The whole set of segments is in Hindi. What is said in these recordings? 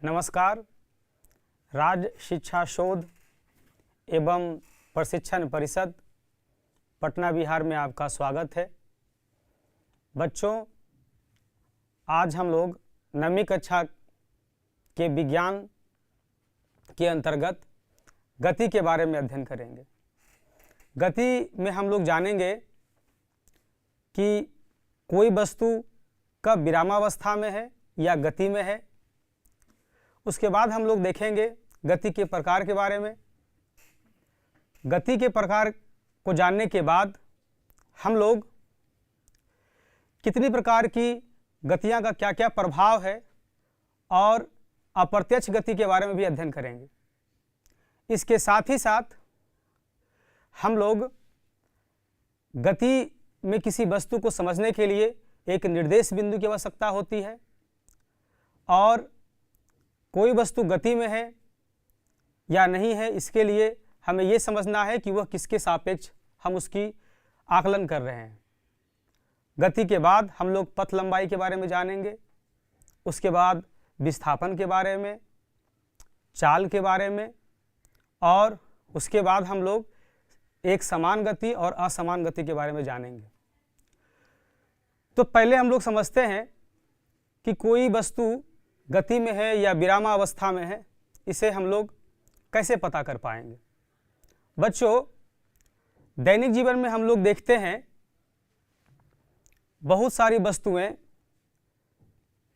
नमस्कार। राज्य शिक्षा शोध एवं प्रशिक्षण परिषद पटना बिहार में आपका स्वागत है। बच्चों, आज हम लोग 9वीं कक्षा के विज्ञान के अंतर्गत गति के बारे में अध्ययन करेंगे। गति में हम लोग जानेंगे कि कोई वस्तु कब विरामावस्था में है या गति में है। उसके बाद हम लोग देखेंगे गति के प्रकार के बारे में। गति के प्रकार को जानने के बाद हम लोग कितनी प्रकार की गतियां का क्या क्या प्रभाव है और अप्रत्यक्ष गति के बारे में भी अध्ययन करेंगे। इसके साथ ही साथ हम लोग गति में किसी वस्तु को समझने के लिए एक निर्देश बिंदु की आवश्यकता होती है और कोई वस्तु गति में है या नहीं है, इसके लिए हमें ये समझना है कि वह किसके सापेक्ष हम उसकी आकलन कर रहे हैं। गति के बाद हम लोग पथ लंबाई के बारे में जानेंगे, उसके बाद विस्थापन के बारे में, चाल के बारे में और उसके बाद हम लोग एक समान गति और असमान गति के बारे में जानेंगे। तो पहले हम लोग समझते हैं कि कोई वस्तु गति में है या विरामावस्था में है, इसे हम लोग कैसे पता कर पाएंगे। बच्चों, दैनिक जीवन में हम लोग देखते हैं बहुत सारी वस्तुएं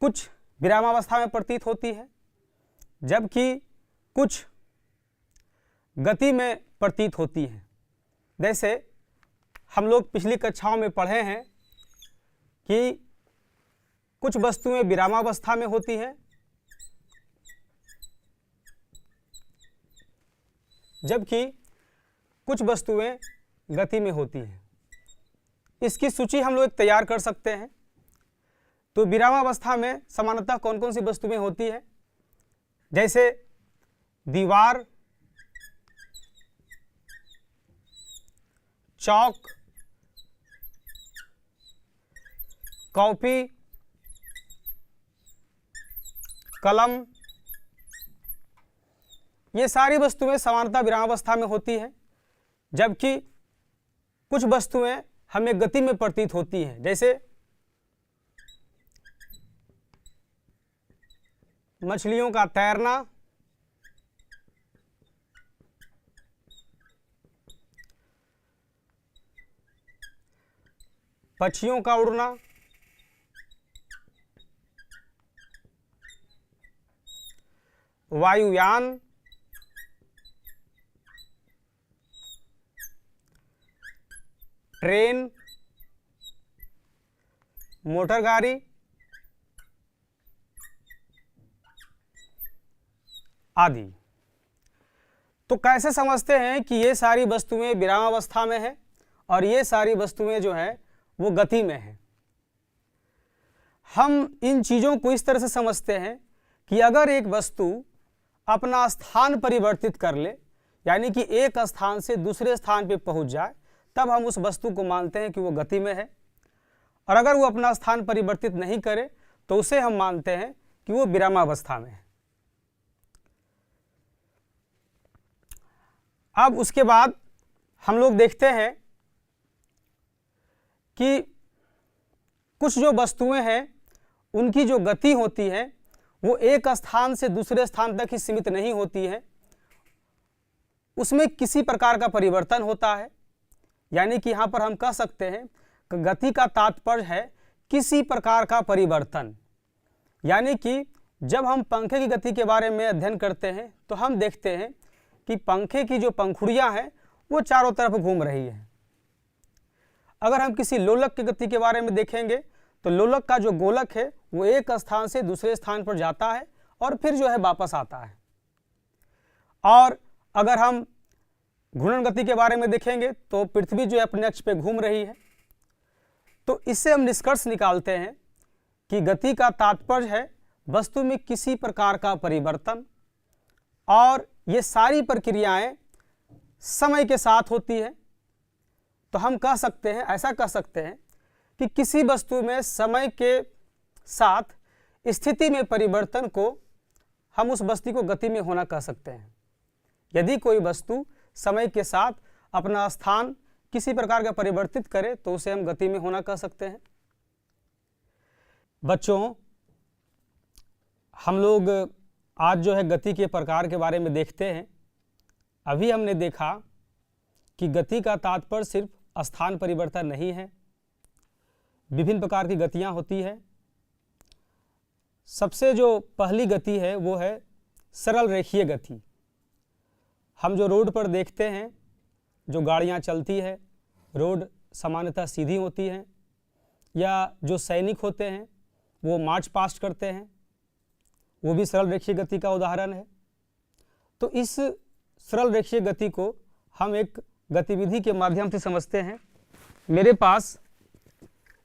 कुछ विरामावस्था में प्रतीत होती है जबकि कुछ गति में प्रतीत होती है। जैसे हम लोग पिछली कक्षाओं में पढ़े हैं कि कुछ वस्तुएं विरामावस्था में होती हैं जबकि कुछ वस्तुएं गति में होती हैं। इसकी सूची हम लोग तैयार कर सकते हैं। तो विरामावस्था में सामान्यतः कौन कौन सी वस्तुएं होती है, जैसे दीवार, चौक, कॉपी, कलम, ये सारी वस्तुएं सामान्यतः विरामावस्था में होती हैं जबकि कुछ वस्तुएं हमें गति में प्रतीत होती हैं। जैसे मछलियों का तैरना, पक्षियों का उड़ना, वायुयान, ट्रेन, मोटर गाड़ी आदि। तो कैसे समझते हैं कि ये सारी वस्तुएं विरामावस्था में है और ये सारी वस्तुएं जो है वो गति में है। हम इन चीज़ों को इस तरह से समझते हैं कि अगर एक वस्तु अपना स्थान परिवर्तित कर ले, यानी कि एक स्थान से दूसरे स्थान पे पहुंच जाए, तब हम उस वस्तु को मानते हैं कि वो गति में है। और अगर वो अपना स्थान परिवर्तित नहीं करे तो उसे हम मानते हैं कि वो विरामावस्था में है। अब उसके बाद हम लोग देखते हैं कि कुछ जो वस्तुएं हैं उनकी जो गति होती है वो एक स्थान से दूसरे स्थान तक ही सीमित नहीं होती है, उसमें किसी प्रकार का परिवर्तन होता है। यानी कि यहाँ पर हम कह सकते हैं कि गति का तात्पर्य है किसी प्रकार का परिवर्तन। यानी कि जब हम पंखे की गति के बारे में अध्ययन करते हैं तो हम देखते हैं कि पंखे की जो पंखुड़ियाँ हैं वो चारों तरफ घूम रही है। अगर हम किसी लोलक की गति के बारे में देखेंगे तो लोलक का जो गोलक है वो एक स्थान से दूसरे स्थान पर जाता है और फिर जो है वापस आता है। और अगर हम घूर्णन गति के बारे में देखेंगे तो पृथ्वी जो है अपने अक्ष पे घूम रही है। तो इससे हम निष्कर्ष निकालते हैं कि गति का तात्पर्य है वस्तु में किसी प्रकार का परिवर्तन, और ये सारी प्रक्रियाएं समय के साथ होती है। तो हम कह सकते हैं, ऐसा कह सकते हैं कि किसी वस्तु में समय के साथ स्थिति में परिवर्तन को हम उस वस्तु को गति में होना कह सकते हैं। यदि कोई वस्तु समय के साथ अपना स्थान किसी प्रकार का परिवर्तित करे तो उसे हम गति में होना कह सकते हैं। बच्चों, हम लोग आज जो है गति के प्रकार के बारे में देखते हैं। अभी हमने देखा कि गति का तात्पर्य सिर्फ स्थान परिवर्तन नहीं है, विभिन्न प्रकार की गतियां होती है। सबसे जो पहली गति है वो है सरल रेखीय गति। हम जो रोड पर देखते हैं, जो गाड़ियां चलती है, रोड सामान्यतः सीधी होती हैं, या जो सैनिक होते हैं वो मार्च पास्ट करते हैं, वो भी सरल रेखीय गति का उदाहरण है। तो इस सरल रेखीय गति को हम एक गतिविधि के माध्यम से समझते हैं। मेरे पास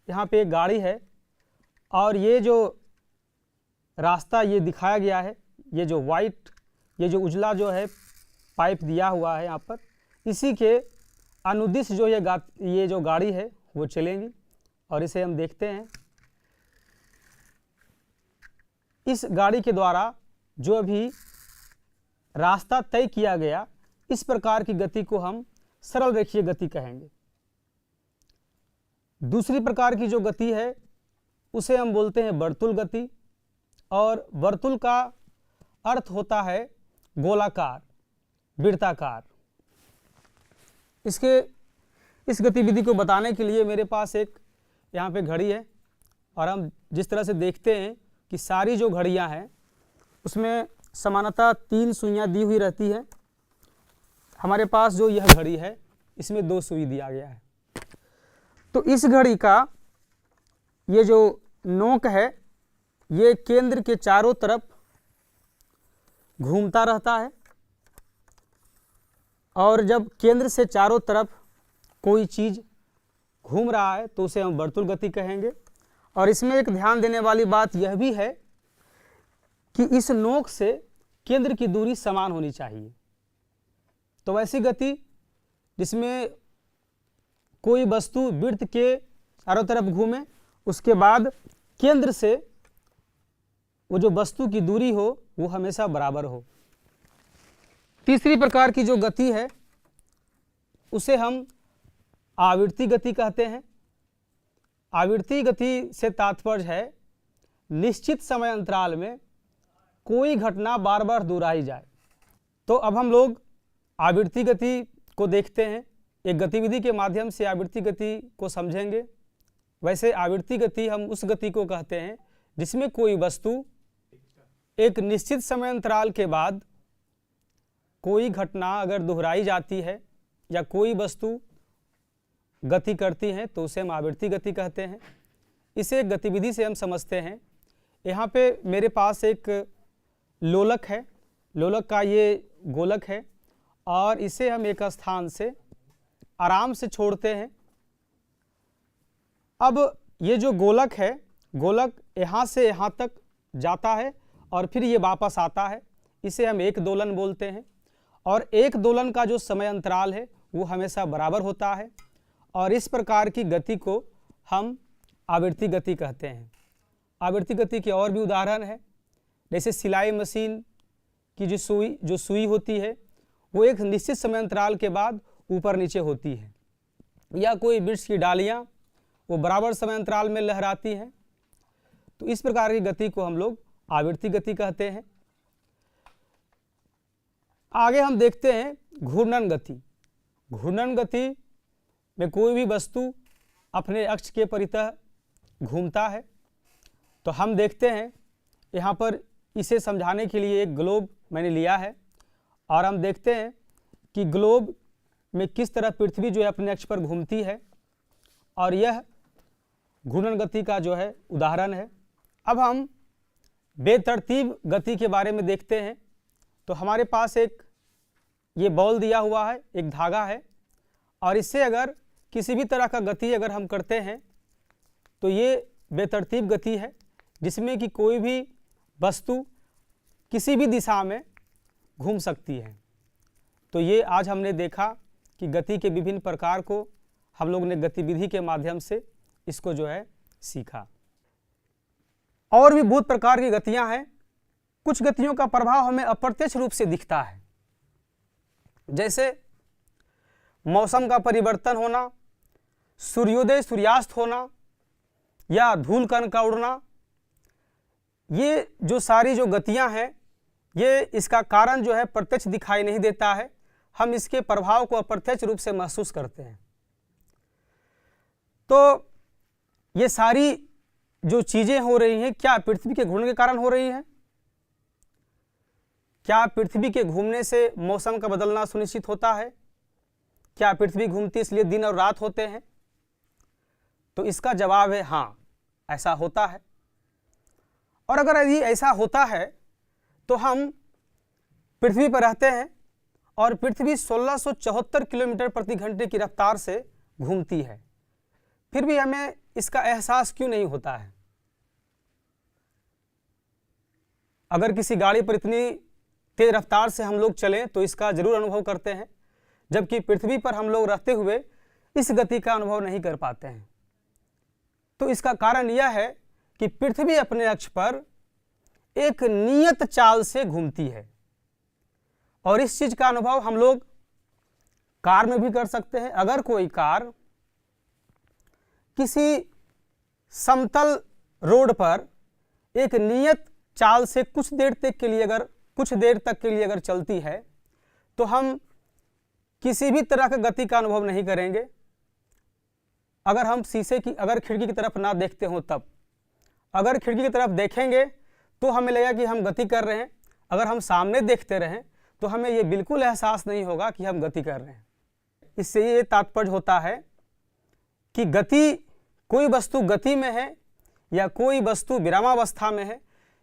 यहाँ पे एक गाड़ी है और ये जो रास्ता ये दिखाया गया है, ये जो वाइट, ये जो उजला जो है पाइप दिया हुआ है यहाँ पर, इसी के अनुदिश जो ये जो गाड़ी है वो चलेंगी। और इसे हम देखते हैं, इस गाड़ी के द्वारा जो भी रास्ता तय किया गया, इस प्रकार की गति को हम सरल रेखीय गति कहेंगे। दूसरी प्रकार की जो गति है उसे हम बोलते हैं वर्तुल गति, और वर्तुल का अर्थ होता है गोलाकार, वृत्ताकार। इस गतिविधि को बताने के लिए मेरे पास एक यहाँ पे घड़ी है, और हम जिस तरह से देखते हैं कि सारी जो घड़ियाँ हैं उसमें समानतः 3 सुइयाँ दी हुई रहती है। हमारे पास जो यह घड़ी है इसमें 2 सुई दिया गया है। तो इस घड़ी का ये जो नोक है ये केंद्र के चारों तरफ घूमता रहता है, और जब केंद्र से चारों तरफ कोई चीज़ घूम रहा है तो उसे हम वर्तुल गति कहेंगे। और इसमें एक ध्यान देने वाली बात यह भी है कि इस नोक से केंद्र की दूरी समान होनी चाहिए। तो वैसी गति जिसमें कोई वस्तु वृत्त के चारों तरफ घूमे, उसके बाद केंद्र से वो जो वस्तु की दूरी हो वो हमेशा बराबर हो। तीसरी प्रकार की जो गति है उसे हम आवर्ती गति कहते हैं। आवर्ती गति से तात्पर्य है निश्चित समय अंतराल में कोई घटना बार बार दोहराई जाए। तो अब हम लोग आवर्ती गति को देखते हैं, एक गतिविधि के माध्यम से आवर्ती गति को समझेंगे। वैसे आवर्ती गति हम उस गति को कहते हैं जिसमें कोई वस्तु एक निश्चित समय अंतराल के बाद कोई घटना अगर दोहराई जाती है या कोई वस्तु गति करती है तो उसे हम आवर्ती गति कहते हैं। इसे गतिविधि से हम समझते हैं। यहाँ पे मेरे पास एक लोलक है, लोलक का ये गोलक है, और इसे हम एक स्थान से आराम से छोड़ते हैं। अब ये जो गोलक है, गोलक यहाँ से यहाँ तक जाता है और फिर ये वापस आता है, इसे हम एक दोलन बोलते हैं। और एक दोलन का जो समय अंतराल है वो हमेशा बराबर होता है, और इस प्रकार की गति को हम आवर्ती गति कहते हैं। आवर्ती गति के और भी उदाहरण है, जैसे सिलाई मशीन की जो सुई होती है वो एक निश्चित समय अंतराल के बाद ऊपर नीचे होती है, या कोई वृक्ष की डालियाँ वो बराबर समय अंतराल में लहराती हैं। तो इस प्रकार की गति को हम लोग आवर्ती गति कहते हैं। आगे हम देखते हैं घूर्णन गति। घूर्णन गति में कोई भी वस्तु अपने अक्ष के परितः घूमता है। तो हम देखते हैं यहाँ पर इसे समझाने के लिए एक ग्लोब मैंने लिया है, और हम देखते हैं कि ग्लोब में किस तरह पृथ्वी जो है अपने अक्ष पर घूमती है, और यह घूर्णन गति का जो है उदाहरण है। अब हम बेतरतीब गति के बारे में देखते हैं। तो हमारे पास एक ये बॉल दिया हुआ है, एक धागा है, और इससे अगर किसी भी तरह का गति अगर हम करते हैं तो ये बेतरतीब गति है, जिसमें कि कोई भी वस्तु किसी भी दिशा में घूम सकती है। तो ये आज हमने देखा कि गति के विभिन्न प्रकार को हम लोग ने गतिविधि के माध्यम से इसको जो है सीखा। और भी बहुत प्रकार की गतियां हैं। कुछ गतियों का प्रभाव हमें अप्रत्यक्ष रूप से दिखता है, जैसे मौसम का परिवर्तन होना, सूर्योदय सूर्यास्त होना या धूल कण का उड़ना। ये जो सारी जो गतियां हैं, ये इसका कारण जो है प्रत्यक्ष दिखाई नहीं देता है, हम इसके प्रभाव को अप्रत्यक्ष रूप से महसूस करते हैं। तो ये सारी जो चीजें हो रही हैं, क्या पृथ्वी के घूमने के कारण हो रही हैं? क्या पृथ्वी के घूमने से मौसम का बदलना सुनिश्चित होता है? क्या पृथ्वी घूमती इसलिए दिन और रात होते हैं? तो इसका जवाब है हाँ, ऐसा होता है। और अगर यदि ऐसा होता है तो हम पृथ्वी पर रहते हैं और पृथ्वी 1674 किलोमीटर प्रति घंटे की रफ्तार से घूमती है, फिर भी हमें इसका एहसास क्यों नहीं होता है? अगर किसी गाड़ी पर इतनी तेज रफ्तार से हम लोग चलें तो इसका जरूर अनुभव करते हैं, जबकि पृथ्वी पर हम लोग रहते हुए इस गति का अनुभव नहीं कर पाते हैं। तो इसका कारण यह है कि पृथ्वी अपने अक्ष पर एक नियत चाल से घूमती है, और इस चीज का अनुभव हम लोग कार में भी कर सकते हैं। अगर कोई कार किसी समतल रोड पर एक नियत चाल से कुछ देर तक के लिए अगर चलती है तो हम किसी भी तरह की गति का अनुभव नहीं करेंगे। अगर हम अगर खिड़की की तरफ ना देखते हो तब, अगर खिड़की की तरफ देखेंगे तो हमें लगेगा कि हम गति कर रहे हैं। अगर हम सामने देखते रहें तो हमें ये बिल्कुल एहसास नहीं होगा कि हम गति कर रहे हैं। इससे ये तात्पर्य होता है कि कोई वस्तु गति में है या कोई वस्तु विरामावस्था में है,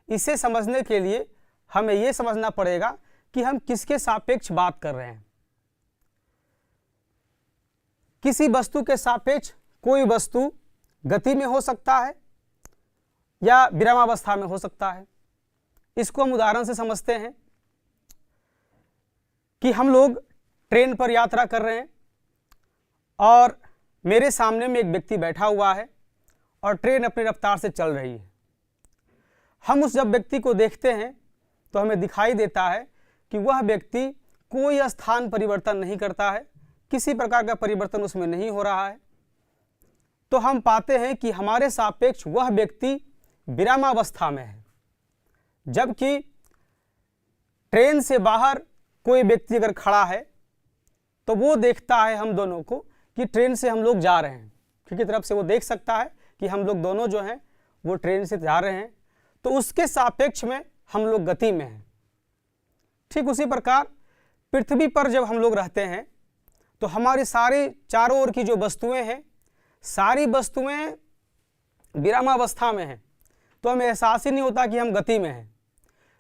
इसे समझने के लिए हमें यह समझना पड़ेगा कि हम किसके सापेक्ष बात कर रहे हैं। किसी वस्तु के सापेक्ष कोई वस्तु गति में हो सकता है या विरामावस्था में हो सकता है। इसको हम उदाहरण से समझते हैं कि हम लोग ट्रेन पर यात्रा कर रहे हैं और मेरे सामने में एक व्यक्ति बैठा हुआ है और ट्रेन अपनी रफ्तार से चल रही है। हम उस जब व्यक्ति को देखते हैं तो हमें दिखाई देता है कि वह व्यक्ति कोई स्थान परिवर्तन नहीं करता है, किसी प्रकार का परिवर्तन उसमें नहीं हो रहा है। तो हम पाते हैं कि हमारे सापेक्ष वह व्यक्ति विरामावस्था में है, जबकि ट्रेन से बाहर कोई व्यक्ति अगर खड़ा है तो वो देखता है हम दोनों को कि ट्रेन से हम लोग जा रहे हैं। खिड़की तरफ से वो देख सकता है कि हम लोग दोनों जो हैं वो ट्रेन से जा रहे हैं, तो उसके सापेक्ष में हम लोग गति में हैं। ठीक उसी प्रकार पृथ्वी पर जब हम लोग रहते हैं तो हमारी सारी चारों ओर की जो वस्तुएं हैं, सारी वस्तुएं विरामावस्था में हैं, तो हमें एहसास ही नहीं होता कि हम गति में हैं।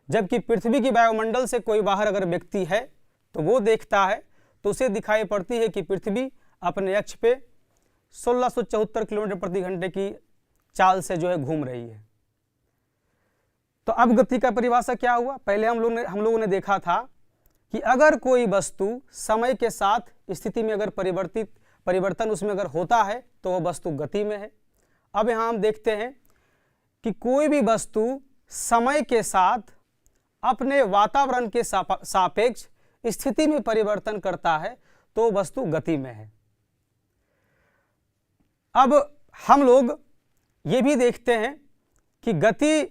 जबकि पृथ्वी की वायुमंडल से कोई बाहर अगर व्यक्ति है तो वो देखता है तो उसे दिखाई पड़ती है कि पृथ्वी अपने अक्ष पे 1674 किलोमीटर प्रति घंटे की चाल से जो है घूम रही है। तो अब गति का परिभाषा क्या हुआ? पहले हम लोगों ने देखा था कि अगर कोई वस्तु समय के साथ स्थिति में अगर परिवर्तन उसमें अगर होता है तो वह वस्तु गति में है। अब यहाँ हम देखते हैं कि कोई भी वस्तु समय के साथ अपने वातावरण के सापेक्ष स्थिति में परिवर्तन करता है तो वस्तु गति में है। अब हम लोग ये भी देखते हैं कि गति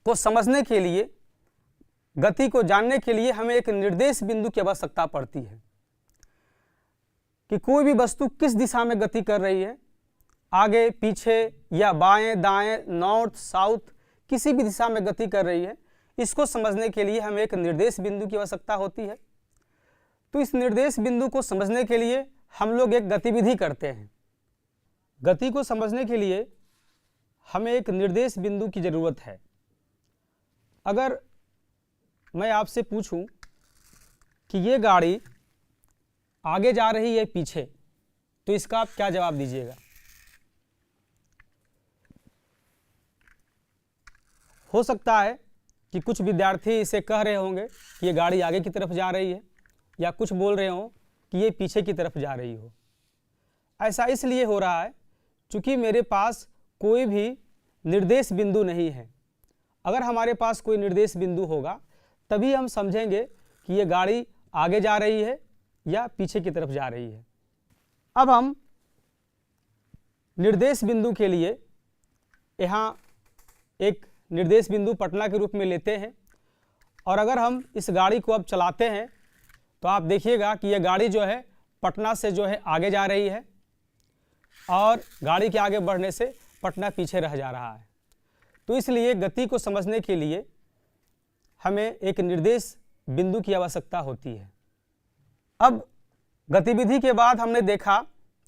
को समझने के लिए, गति को जानने के लिए हमें एक निर्देश बिंदु की आवश्यकता पड़ती है कि कोई भी वस्तु किस दिशा में गति कर रही है, आगे पीछे या बाएं दाएं, नॉर्थ साउथ, किसी भी दिशा में गति कर रही है। इसको समझने के लिए हमें एक निर्देश बिंदु की आवश्यकता होती है। तो इस निर्देश बिंदु को समझने के लिए हम लोग एक गतिविधि करते हैं। गति को समझने के लिए हमें एक निर्देश बिंदु की जरूरत है। अगर मैं आपसे पूछूं कि ये गाड़ी आगे जा रही है पीछे, तो इसका आप क्या जवाब दीजिएगा? हो सकता है कि कुछ विद्यार्थी इसे कह रहे होंगे कि ये गाड़ी आगे की तरफ जा रही है, या कुछ बोल रहे हो कि ये पीछे की तरफ जा रही हो। ऐसा इसलिए हो रहा है क्योंकि मेरे पास कोई भी निर्देश बिंदु नहीं है। अगर हमारे पास कोई निर्देश बिंदु होगा तभी हम समझेंगे कि ये गाड़ी आगे जा रही है या पीछे की तरफ जा रही है। अब हम निर्देश बिंदु के लिए यहाँ एक निर्देश बिंदु पटना के रूप में लेते हैं और अगर हम इस गाड़ी को अब चलाते हैं तो आप देखिएगा कि यह गाड़ी जो है पटना से जो है आगे जा रही है और गाड़ी के आगे बढ़ने से पटना पीछे रह जा रहा है। तो इसलिए गति को समझने के लिए हमें एक निर्देश बिंदु की आवश्यकता होती है। अब गतिविधि के बाद हमने देखा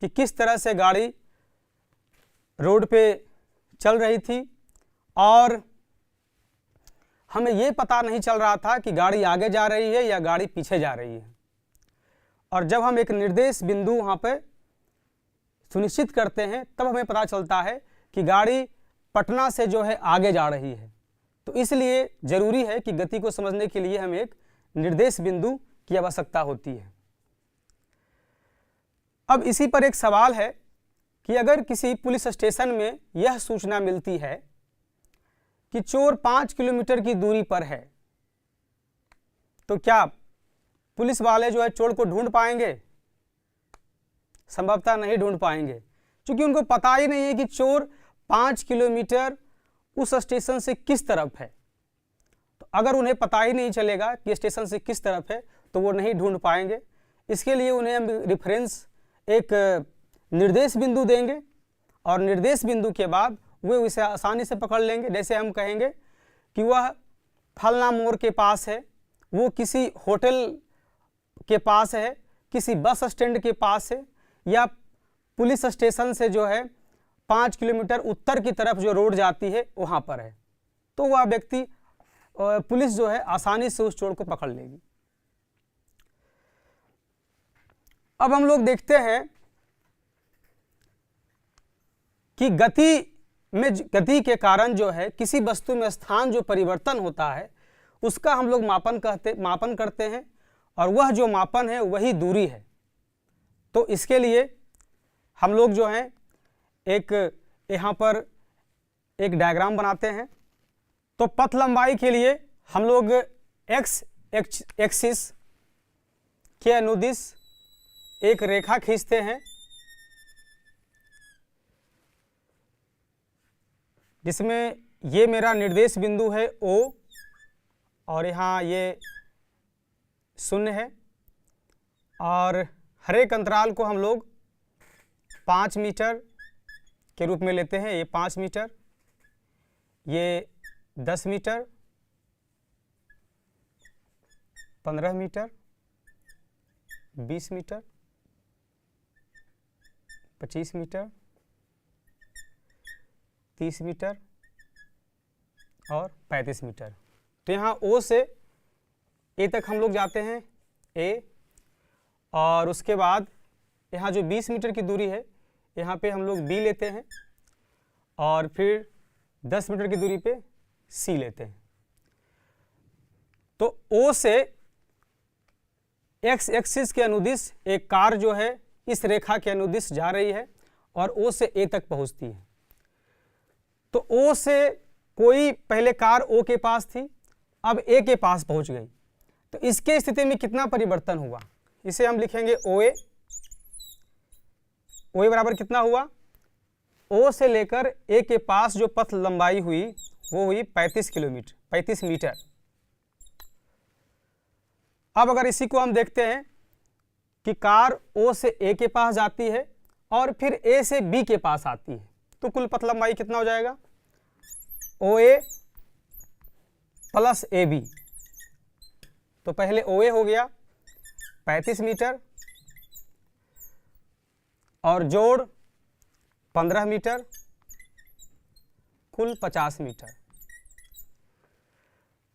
कि किस तरह से गाड़ी रोड पे चल रही थी और हमें ये पता नहीं चल रहा था कि गाड़ी आगे जा रही है या गाड़ी पीछे जा रही है। और जब हम एक निर्देश बिंदु वहाँ पे सुनिश्चित करते हैं तब हमें पता चलता है कि गाड़ी पटना से जो है आगे जा रही है। तो इसलिए ज़रूरी है कि गति को समझने के लिए हमें एक निर्देश बिंदु की आवश्यकता होती है। अब इसी पर एक सवाल है कि अगर किसी पुलिस स्टेशन में यह सूचना मिलती है कि चोर 5 किलोमीटर की दूरी पर है, तो क्या पुलिस वाले जो है चोर को ढूंढ पाएंगे? संभवतः नहीं ढूंढ पाएंगे, क्योंकि उनको पता ही नहीं है कि चोर 5 किलोमीटर उस स्टेशन से किस तरफ है। तो अगर उन्हें पता ही नहीं चलेगा कि स्टेशन से किस तरफ है तो वो नहीं ढूंढ पाएंगे। इसके लिए उन्हें हम रेफरेंस एक निर्देश बिंदु देंगे और निर्देश बिंदु के बाद वे उसे आसानी से पकड़ लेंगे। जैसे हम कहेंगे कि वह फलना मोड़ के पास है, वो किसी होटल के पास है, किसी बस स्टैंड के पास है या पुलिस स्टेशन से जो है 5 किलोमीटर उत्तर की तरफ जो रोड जाती है वहाँ पर है, तो वह व्यक्ति पुलिस जो है आसानी से उस चोर को पकड़ लेगी। अब हम लोग देखते हैं कि गति के कारण जो है किसी वस्तु में स्थान जो परिवर्तन होता है उसका हम लोग मापन करते हैं और वह जो मापन है वही दूरी है। तो इसके लिए हम लोग जो है एक यहाँ पर एक डायग्राम बनाते हैं। तो पथ लंबाई के लिए हम लोग एक्स एक्सिस के अनुदिश एक रेखा खींचते हैं जिसमें ये मेरा निर्देश बिंदु है O और यहाँ ये 0 है और हर एक अंतराल को हम लोग 5 मीटर के रूप में लेते हैं। ये 5 मीटर, ये 10 metre, 15 metre, 20 metre, 25 metre, 30 metre और 35 मीटर। तो यहाँ O से A तक हम लोग जाते हैं A, और उसके बाद यहाँ जो 20 मीटर की दूरी है यहाँ पे हम लोग B लेते हैं और फिर 10 मीटर की दूरी पे C लेते हैं। तो O से X एक्सिस के अनुदिश एक कार जो है इस रेखा के अनुदिश जा रही है और O से A तक पहुँचती है। तो O से कोई पहले कार O के पास थी, अब A के पास पहुंच गई। तो इसके स्थिति में कितना परिवर्तन हुआ, इसे हम लिखेंगे OA। OA बराबर कितना हुआ, O से लेकर A के पास जो पथ लंबाई हुई वो हुई 35 मीटर। अब अगर इसी को हम देखते हैं कि कार O से A के पास जाती है और फिर A से B के पास आती है, तो कुल पथ लंबाई कितना हो जाएगा, OA प्लस AB। तो पहले OA हो गया 35 मीटर और जोड़ 15 मीटर, कुल 50 मीटर।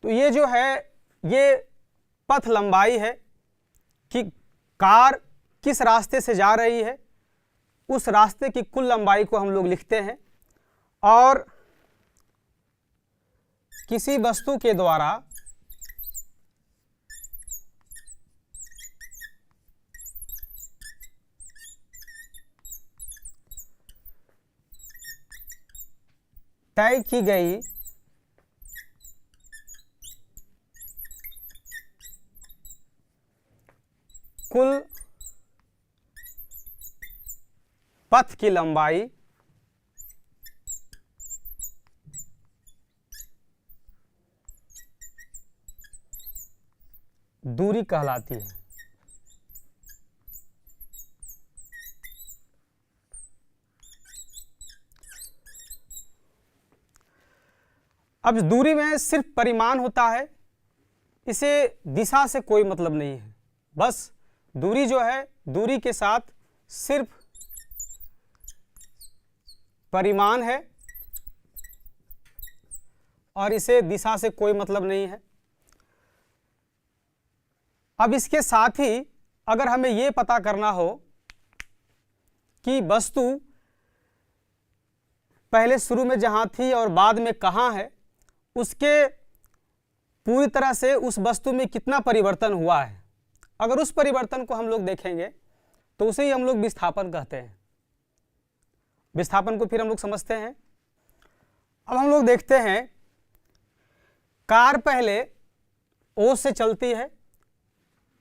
तो ये जो है ये पथ लंबाई है कि कार किस रास्ते से जा रही है, उस रास्ते की कुल लंबाई को हम लोग लिखते हैं। और किसी वस्तु के द्वारा तय की गई पथ की लंबाई दूरी कहलाती है। अब दूरी में सिर्फ परिमाण होता है, इसे दिशा से कोई मतलब नहीं है। बस दूरी जो है, दूरी के साथ सिर्फ परिमाण है और इसे दिशा से कोई मतलब नहीं है। अब इसके साथ ही अगर हमें यह पता करना हो कि वस्तु पहले शुरू में जहां थी और बाद में कहां है, उसके पूरी तरह से उस वस्तु में कितना परिवर्तन हुआ है, अगर उस परिवर्तन को हम लोग देखेंगे तो उसे ही हम लोग विस्थापन कहते हैं। विस्थापन को फिर हम लोग समझते हैं। अब हम लोग देखते हैं, कार पहले ओ से चलती है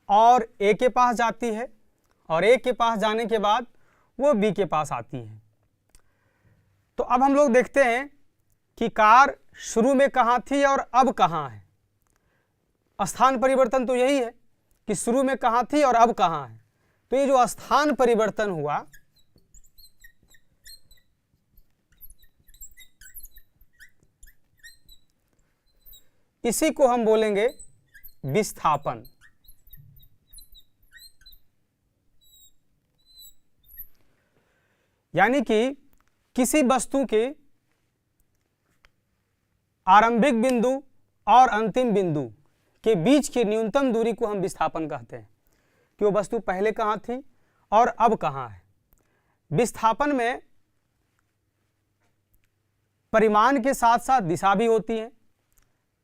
और ए के पास जाती है और ए के पास जाने के बाद वो बी के पास आती है। तो अब हम लोग देखते हैं कि कार शुरू में कहाँ थी और अब कहाँ है। स्थान परिवर्तन तो यही है कि शुरू में कहाँ थी और अब कहाँ है। तो ये जो स्थान परिवर्तन हुआ, इसी को हम बोलेंगे विस्थापन। यानी कि किसी वस्तु के आरंभिक बिंदु और अंतिम बिंदु के बीच की न्यूनतम दूरी को हम विस्थापन कहते हैं, कि वो वस्तु पहले कहाँ थी और अब कहाँ है। विस्थापन में परिमाण के साथ साथ दिशा भी होती है,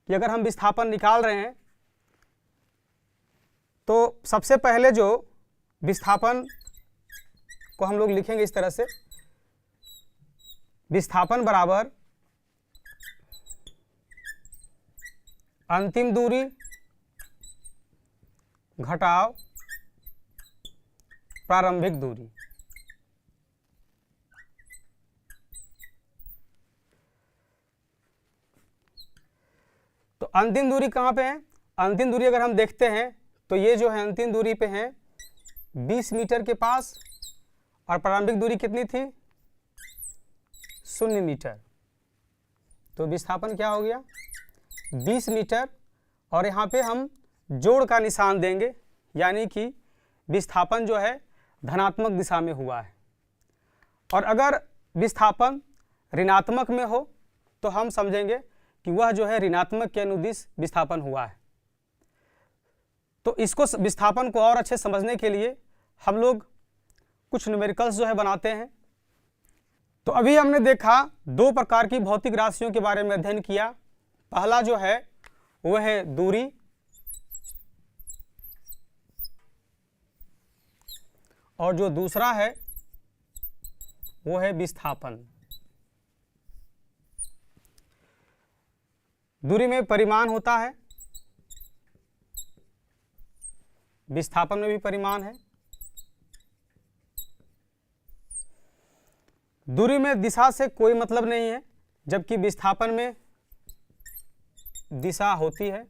कि अगर हम विस्थापन निकाल रहे हैं तो सबसे पहले जो विस्थापन को हम लोग लिखेंगे इस तरह से, विस्थापन बराबर अंतिम दूरी घटाव प्रारंभिक दूरी। तो अंतिम दूरी कहाँ पे है? अंतिम दूरी अगर हम देखते हैं तो ये जो है अंतिम दूरी पे है 20 मीटर के पास, और प्रारंभिक दूरी कितनी थी? 0 मीटर। तो विस्थापन क्या हो गया? 20 मीटर, और यहाँ पे हम जोड़ का निशान देंगे, यानी कि विस्थापन जो है धनात्मक दिशा में हुआ है। और अगर विस्थापन ऋणात्मक में हो तो हम समझेंगे कि वह जो है ऋणात्मक के अनुदिश विस्थापन हुआ है। तो इसको, विस्थापन को और अच्छे समझने के लिए हम लोग कुछ न्यूमेरिकल्स जो है बनाते हैं। तो अभी हमने देखा 2 प्रकार की भौतिक राशियों के बारे में अध्ययन किया। पहला जो है वह है दूरी, और जो दूसरा है वो है विस्थापन। दूरी में परिमाण होता है, विस्थापन में भी परिमाण है। दूरी में दिशा से कोई मतलब नहीं है, जबकि विस्थापन में दिशा होती है।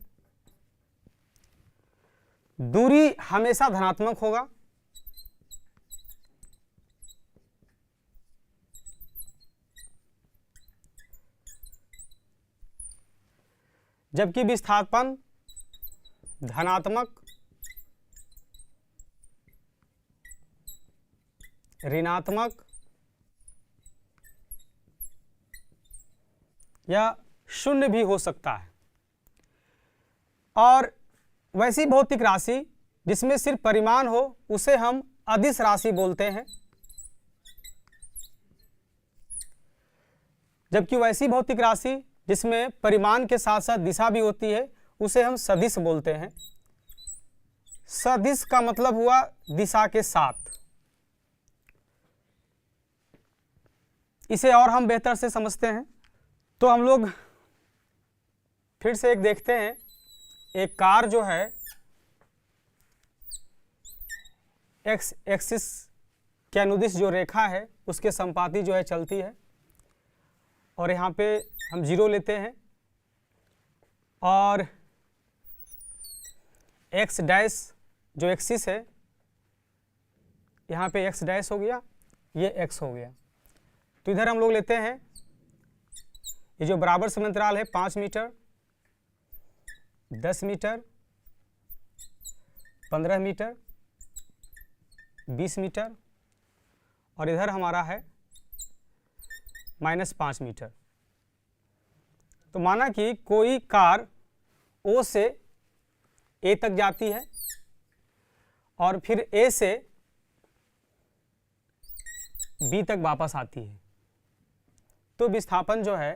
दूरी हमेशा धनात्मक होगा, जबकि विस्थापन धनात्मक, ऋणात्मक या शून्य भी हो सकता है। और वैसी भौतिक राशि जिसमें सिर्फ परिमाण हो उसे हम अदिश राशि बोलते हैं, जबकि वैसी भौतिक राशि जिसमें परिमाण के साथ साथ दिशा भी होती है उसे हम सदिश बोलते हैं। सदिश का मतलब हुआ दिशा के साथ। इसे और हम बेहतर से समझते हैं तो हम लोग फिर से एक देखते हैं। एक कार जो है एक्स एक्सिस के अनुदिश जो रेखा है उसके संपाती जो है चलती है, और यहाँ पे हम 0 लेते हैं, और x डैश जो एक्सिस है यहाँ पे x डैश हो गया, ये x हो गया। तो इधर हम लोग लेते हैं ये जो बराबर समांतराल है 5 मीटर, 10 मीटर, 15 मीटर, 20 मीटर, और इधर हमारा है -5 मीटर। तो माना कि कोई कार O से A तक जाती है और फिर A से B तक वापस आती है, तो विस्थापन जो है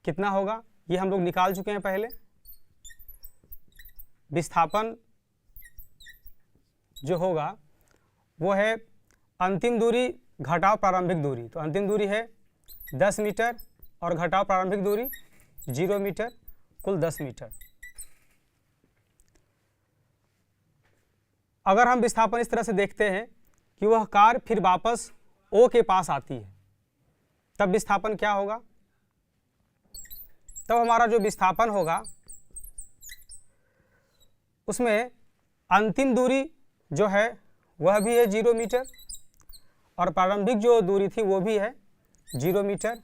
कितना होगा ये हम लोग निकाल चुके हैं पहले। विस्थापन जो होगा वो है अंतिम दूरी घटाव प्रारंभिक दूरी। तो अंतिम दूरी है 10 मीटर और घटाव प्रारंभिक दूरी 0 मीटर, कुल 10 मीटर। अगर हम विस्थापन इस तरह से देखते हैं कि वह कार फिर वापस O के पास आती है, तब विस्थापन क्या होगा? तब हमारा जो विस्थापन होगा उसमें अंतिम दूरी जो है वह भी है 0 मीटर और प्रारंभिक जो दूरी थी वो भी है 0 मीटर,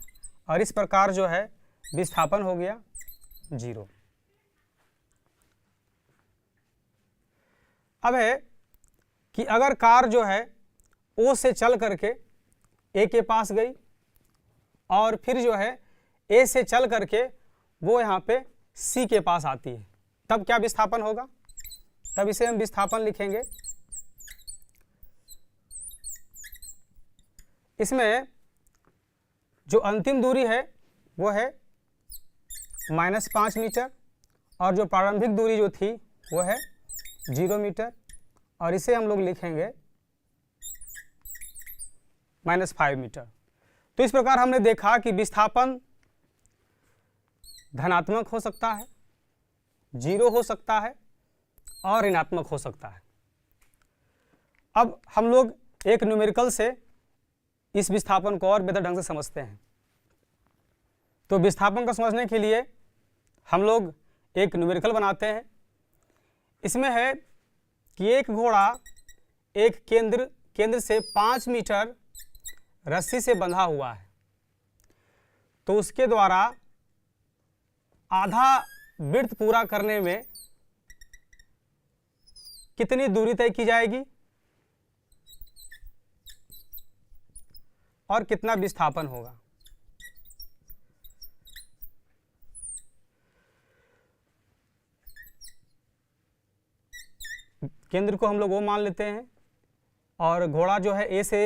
और इस प्रकार जो है विस्थापन हो गया 0। अब है कि अगर कार जो है O से चल करके A के पास गई और फिर जो है A से चल करके वो यहाँ पे C के पास आती है, तब क्या विस्थापन होगा? तब इसे हम विस्थापन लिखेंगे। इसमें जो अंतिम दूरी है वो है -5 मीटर और जो प्रारंभिक दूरी जो थी वो है 0 मीटर, और इसे हम लोग लिखेंगे -5 मीटर। तो इस प्रकार हमने देखा कि विस्थापन धनात्मक हो सकता है, 0 हो सकता है और ऋणात्मक हो सकता है। अब हम लोग एक न्यूमेरिकल से इस विस्थापन को और बेहतर ढंग से समझते हैं। तो विस्थापन को समझने के लिए हम लोग एक न्यूमेरिकल बनाते हैं। इसमें है कि एक घोड़ा एक केंद्र से 5 मीटर रस्सी से बंधा हुआ है, तो उसके द्वारा आधा वृत्त पूरा करने में कितनी दूरी तय की जाएगी और कितना विस्थापन होगा? केंद्र को हम लोग वो मान लेते हैं और घोड़ा जो है A से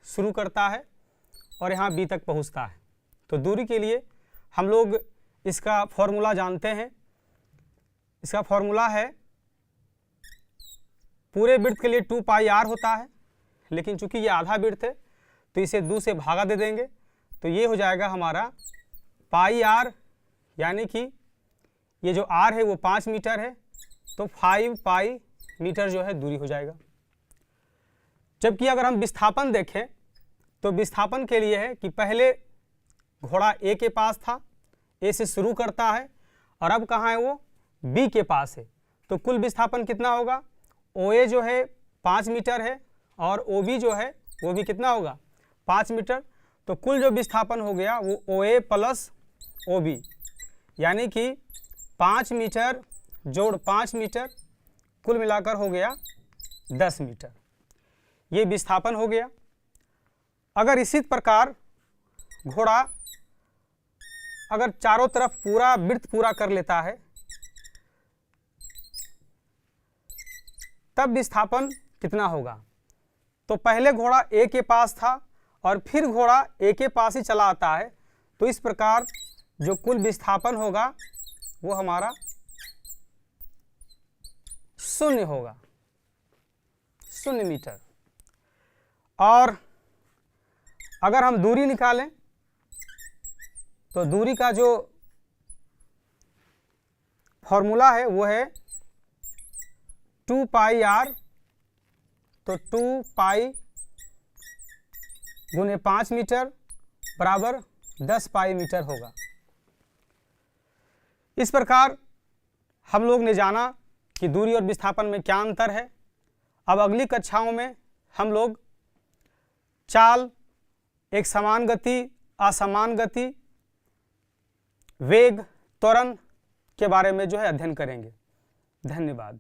शुरू करता है और यहाँ B तक पहुँचता है। तो दूरी के लिए हम लोग इसका फॉर्मूला जानते हैं। इसका फॉर्मूला है पूरे वृत्त के लिए 2 पाई r होता है, लेकिन चूंकि ये आधा वृत्त है तो इसे 2 से भागा दे देंगे, तो ये हो जाएगा हमारा पाई r, यानी कि ये जो r है वो 5 मीटर है, तो 5 पाई मीटर जो है दूरी हो जाएगा। जबकि अगर हम विस्थापन देखें तो विस्थापन के लिए है कि पहले घोड़ा A के पास था, A से शुरू करता है और अब कहाँ है वो? B के पास है। तो कुल विस्थापन कितना होगा? OA जो है 5 मीटर है और OB जो है वो भी कितना होगा? 5 मीटर। तो कुल जो विस्थापन हो गया वो OA प्लस OB, यानी कि 5 मीटर जोड़ 5 मीटर, कुल मिलाकर हो गया 10 मीटर। ये विस्थापन हो गया। अगर इसी प्रकार घोड़ा अगर चारों तरफ पूरा वृत्त पूरा कर लेता है तब विस्थापन कितना होगा? तो पहले घोड़ा A के पास था और फिर घोड़ा A के पास ही चला आता है, तो इस प्रकार जो कुल विस्थापन होगा वो हमारा 0 होगा, 0 मीटर। और अगर हम दूरी निकालें तो दूरी का जो फॉर्मूला है वो है 2 पाई r, तो 2 पाई गुने 5 मीटर बराबर 10 पाई मीटर होगा। इस प्रकार हम लोग ने जाना कि दूरी और विस्थापन में क्या अंतर है। अब अगली कक्षाओं में हम लोग चाल, एक समान गति, असमान गति, वेग, त्वरण के बारे में जो है अध्ययन करेंगे। धन्यवाद।